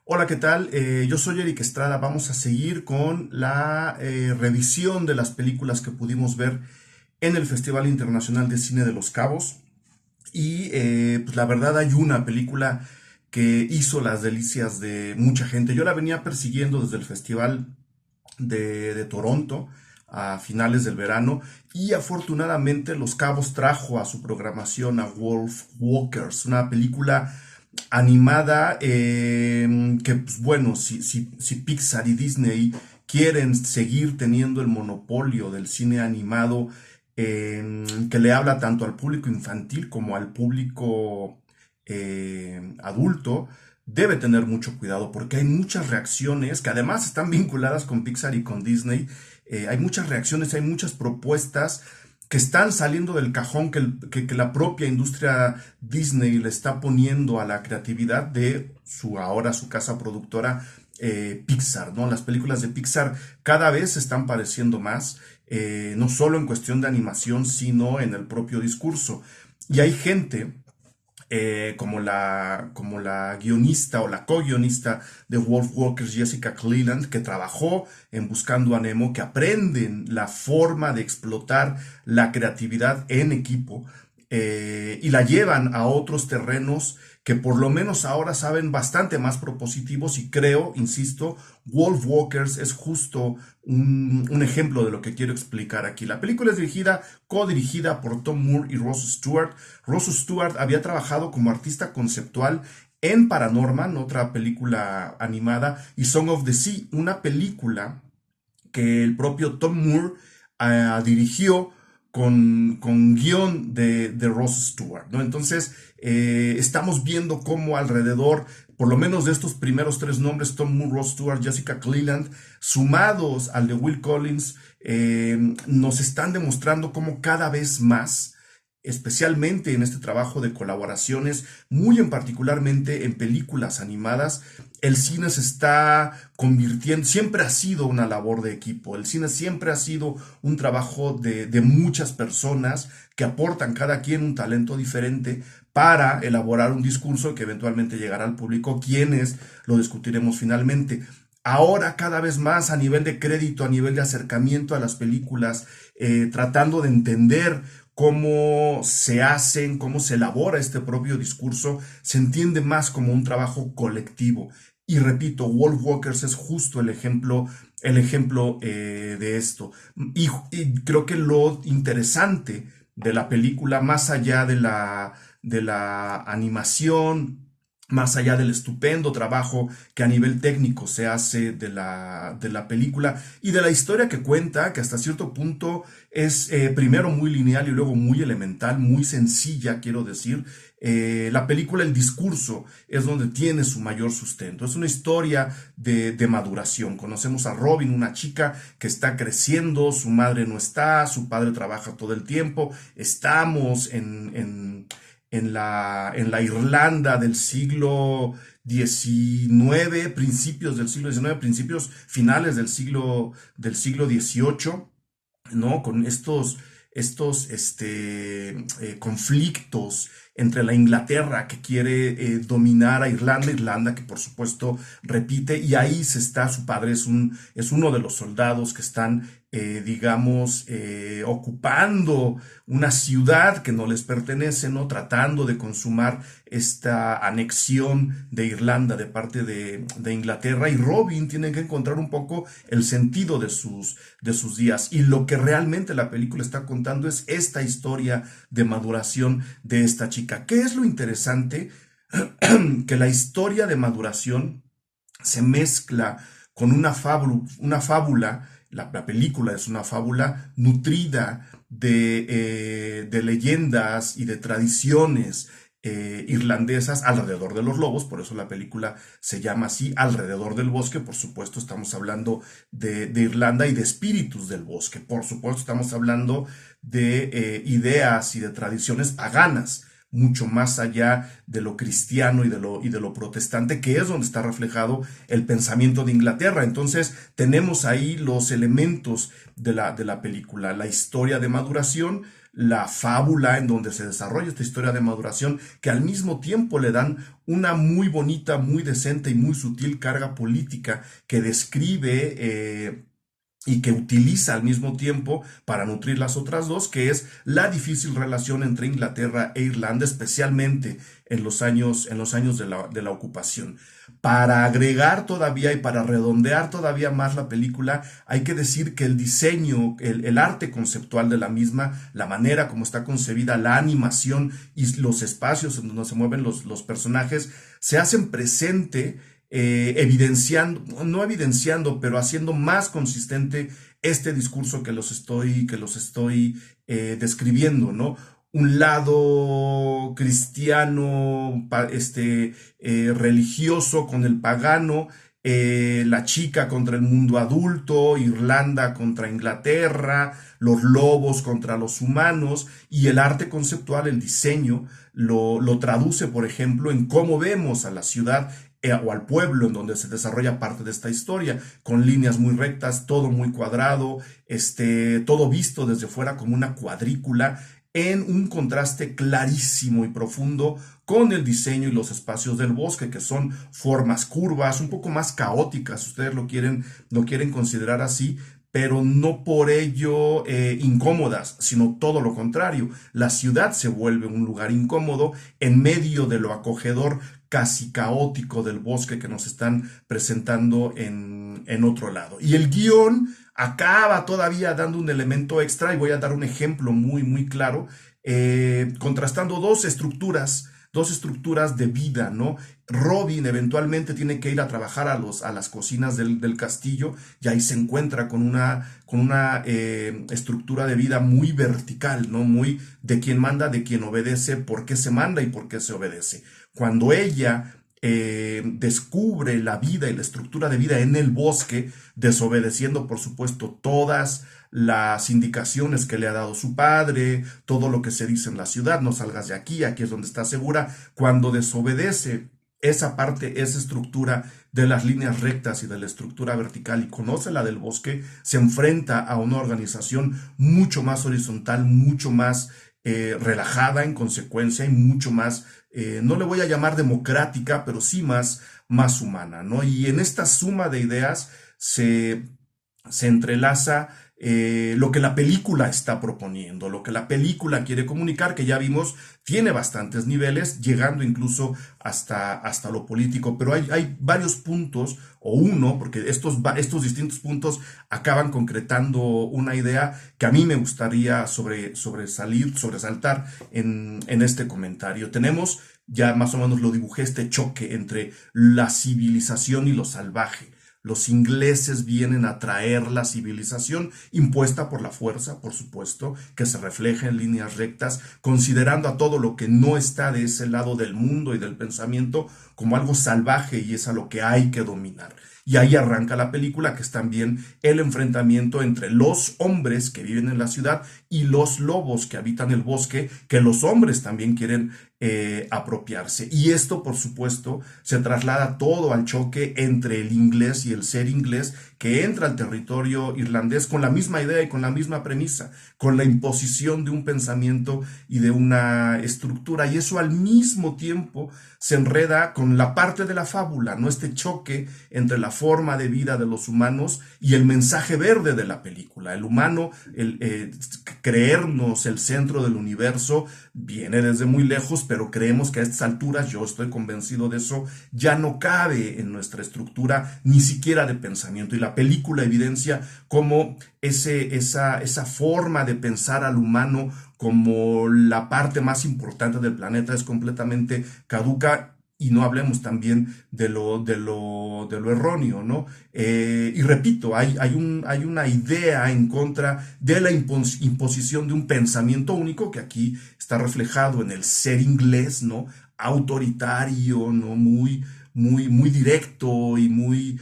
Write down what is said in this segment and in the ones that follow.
Hola, ¿qué tal? Yo soy Eric Estrada. Vamos a seguir con la revisión de las películas que pudimos ver en el Festival Internacional de Cine de Los Cabos. Y pues la verdad hay una película que hizo las delicias de mucha gente. Yo la venía persiguiendo desde el Festival de Toronto a finales del verano y afortunadamente Los Cabos trajo a su programación a Wolf Walkers, una película animada que, pues bueno, si Pixar y Disney quieren seguir teniendo el monopolio del cine animado que le habla tanto al público infantil como al público adulto, debe tener mucho cuidado porque hay muchas reacciones que además están vinculadas con Pixar y con Disney. Hay muchas reacciones, hay muchas propuestas que están saliendo del cajón que la propia industria Disney le está poniendo a la creatividad de ahora su casa productora Pixar, ¿no? Las películas de Pixar cada vez se están pareciendo más, no solo en cuestión de animación, sino en el propio discurso. Y hay gente como la guionista o la co-guionista de Wolf Walkers, Jessica Cleland, que trabajó en Buscando a Nemo, que aprenden la forma de explotar la creatividad en equipo y la llevan a otros terrenos que por lo menos ahora saben bastante más propositivos y creo, insisto, Wolf Walkers es justo un ejemplo de lo que quiero explicar aquí. La película es co-dirigida por Tom Moore y Ross Stewart. Ross Stewart había trabajado como artista conceptual en Paranorman, otra película animada, y Song of the Sea, una película que el propio Tom Moore dirigió con guión de Ross Stewart, ¿no? Entonces, estamos viendo cómo alrededor, por lo menos de estos primeros tres nombres, Tom Moore, Ross Stewart, Jessica Cleland, sumados al de Will Collins, nos están demostrando cómo cada vez más, especialmente en este trabajo de colaboraciones, muy en particularmente en películas animadas, el cine se está convirtiendo, siempre ha sido una labor de equipo, el cine siempre ha sido un trabajo de muchas personas que aportan cada quien un talento diferente para elaborar un discurso que eventualmente llegará al público, quienes lo discutiremos finalmente. Ahora cada vez más a nivel de crédito, a nivel de acercamiento a las películas, tratando de entender cómo se hacen, cómo se elabora este propio discurso, se entiende más como un trabajo colectivo. Y repito, Wolf Walkers es justo el ejemplo de esto. Y creo que lo interesante de la película, más allá de la animación, más allá del estupendo trabajo que a nivel técnico se hace de la película y de la historia que cuenta, que hasta cierto punto es primero muy lineal y luego muy elemental, muy sencilla, quiero decir. La película, el discurso, es donde tiene su mayor sustento. Es una historia de maduración. Conocemos a Robin, una chica que está creciendo, su madre no está, su padre trabaja todo el tiempo. Estamos en la Irlanda del siglo XIX, principios del siglo XIX, principios finales del siglo XVIII, ¿no? Con estos conflictos entre la Inglaterra que quiere dominar a Irlanda, Irlanda que por supuesto repite, y ahí su padre es uno de los soldados que están, digamos, ocupando una ciudad que no les pertenece, ¿no? Tratando de consumar esta anexión de Irlanda de parte de Inglaterra, y Robin tiene que encontrar un poco el sentido de sus días. Y lo que realmente la película está contando es esta historia de maduración de esta chica. ¿Qué es lo interesante? Que la historia de maduración se mezcla con una fábula. La película es una fábula nutrida de leyendas y de tradiciones irlandesas alrededor de los lobos. Por eso la película se llama así, Alrededor del Bosque. Por supuesto estamos hablando de Irlanda y de espíritus del bosque. Por supuesto estamos hablando de ideas y de tradiciones paganas. mucho más allá de lo cristiano y de lo protestante, que es donde está reflejado el pensamiento de Inglaterra. Entonces tenemos ahí los elementos de la película, la historia de maduración, la fábula en donde se desarrolla esta historia de maduración, que al mismo tiempo le dan una muy bonita, muy decente y muy sutil carga política que describe y que utiliza al mismo tiempo para nutrir las otras dos, que es la difícil relación entre Inglaterra e Irlanda, especialmente en los años de la ocupación. Para agregar todavía y para redondear todavía más la película, hay que decir que el diseño, el arte conceptual de la misma, la manera como está concebida, la animación y los espacios en donde se mueven los personajes, se hacen presente evidenciando, no evidenciando, pero haciendo más consistente este discurso que los estoy describiendo, ¿no? Un lado cristiano, religioso con el pagano, la chica contra el mundo adulto, Irlanda contra Inglaterra, los lobos contra los humanos, y el arte conceptual, el diseño, lo traduce, por ejemplo, en cómo vemos a la ciudad o al pueblo en donde se desarrolla parte de esta historia, con líneas muy rectas, todo muy cuadrado, todo visto desde fuera como una cuadrícula, en un contraste clarísimo y profundo con el diseño y los espacios del bosque, que son formas curvas, un poco más caóticas, si ustedes lo quieren considerar así, pero no por ello incómodas, sino todo lo contrario. La ciudad se vuelve un lugar incómodo en medio de lo acogedor, casi caótico del bosque que nos están presentando en otro lado. Y el guión acaba todavía dando un elemento extra, y voy a dar un ejemplo muy, muy claro, contrastando dos estructuras de vida, ¿no? Robin eventualmente tiene que ir a trabajar a las cocinas del castillo, y ahí se encuentra con una estructura de vida muy vertical, ¿no? Muy de quien manda, de quien obedece, por qué se manda y por qué se obedece. Cuando ella descubre la vida y la estructura de vida en el bosque, desobedeciendo, por supuesto, todas las indicaciones que le ha dado su padre, todo lo que se dice en la ciudad, no salgas de aquí, aquí es donde estás segura. Cuando desobedece esa parte, esa estructura de las líneas rectas y de la estructura vertical, y conoce la del bosque, se enfrenta a una organización mucho más horizontal, mucho más relajada en consecuencia, y mucho más, no le voy a llamar democrática, pero sí más humana, ¿no? Y en esta suma de ideas se entrelaza lo que la película está proponiendo, lo que la película quiere comunicar, que ya vimos tiene bastantes niveles, llegando incluso hasta lo político, pero hay varios puntos, o uno, porque estos distintos puntos acaban concretando una idea que a mí me gustaría sobresaltar en este comentario. Tenemos, ya más o menos lo dibujé, este choque entre la civilización y lo salvaje. Los ingleses vienen a traer la civilización impuesta por la fuerza, por supuesto, que se refleja en líneas rectas, considerando a todo lo que no está de ese lado del mundo y del pensamiento como algo salvaje, y es a lo que hay que dominar. Y ahí arranca la película, que es también el enfrentamiento entre los hombres que viven en la ciudad y los lobos que habitan el bosque, que los hombres también quieren apropiarse. Y esto, por supuesto, se traslada todo al choque entre el inglés y el ser inglés, que entra al territorio irlandés con la misma idea y con la misma premisa, con la imposición de un pensamiento y de una estructura, y eso al mismo tiempo se enreda con la parte de la fábula, ¿no? Este choque entre la forma de vida de los humanos y el mensaje verde de la película. El humano, creernos el centro del universo, viene desde muy lejos, pero creemos que a estas alturas, yo estoy convencido de eso, ya no cabe en nuestra estructura ni siquiera de pensamiento. Y la película evidencia cómo esa forma de pensar al humano como la parte más importante del planeta es completamente caduca. Y no hablemos también de lo erróneo, ¿no? Y repito, hay una idea en contra de la imposición de un pensamiento único, que aquí está reflejado en el ser inglés, ¿no? Autoritario, ¿no? Muy directo y muy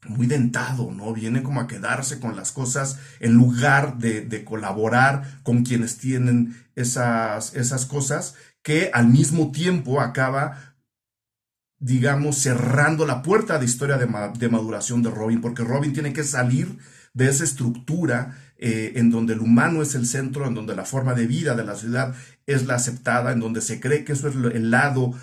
muy dentado, ¿no? Viene como a quedarse con las cosas en lugar de colaborar con quienes tienen esas cosas, que al mismo tiempo acaba, digamos, cerrando la puerta de historia de maduración de Robin, porque Robin tiene que salir de esa estructura en donde el humano es el centro, en donde la forma de vida de la ciudad es la aceptada, en donde se cree que eso es el lado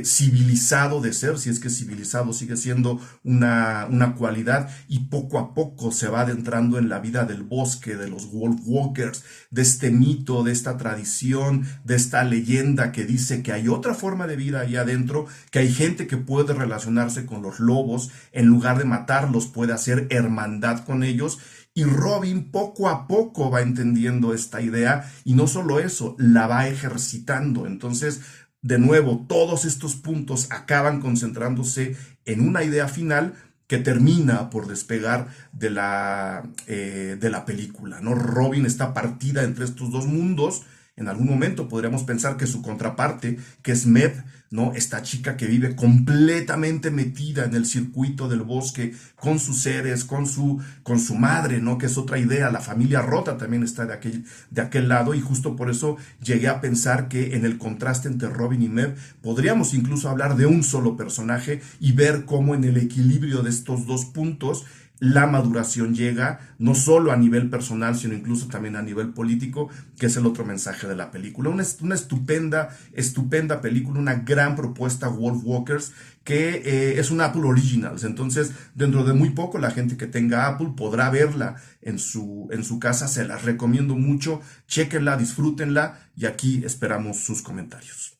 civilizado de ser, si es que civilizado sigue siendo una cualidad, y poco a poco se va adentrando en la vida del bosque, de los Wolf Walkers, de este mito, de esta tradición, de esta leyenda que dice que hay otra forma de vida ahí adentro, que hay gente que puede relacionarse con los lobos, en lugar de matarlos, puede hacer hermandad con ellos. Y Robin poco a poco va entendiendo esta idea, y no solo eso, la va ejercitando. Entonces, de nuevo, todos estos puntos acaban concentrándose en una idea final que termina por despegar de la película, ¿no? Robin está partida entre estos dos mundos. En algún momento podríamos pensar que su contraparte, que es Meb, ¿no? Esta chica que vive completamente metida en el circuito del bosque, con sus seres, con su madre, ¿no? Que es otra idea. La familia rota también está de aquel lado, y justo por eso llegué a pensar que en el contraste entre Robin y Meb podríamos incluso hablar de un solo personaje y ver cómo en el equilibrio de estos dos puntos la maduración llega, no solo a nivel personal, sino incluso también a nivel político, que es el otro mensaje de la película. Una estupenda película, una gran propuesta, Wolf Walkers, que es un Apple Originals. Entonces, dentro de muy poco, la gente que tenga Apple podrá verla en su casa. Se las recomiendo mucho. Chéquenla, disfrútenla, y aquí esperamos sus comentarios.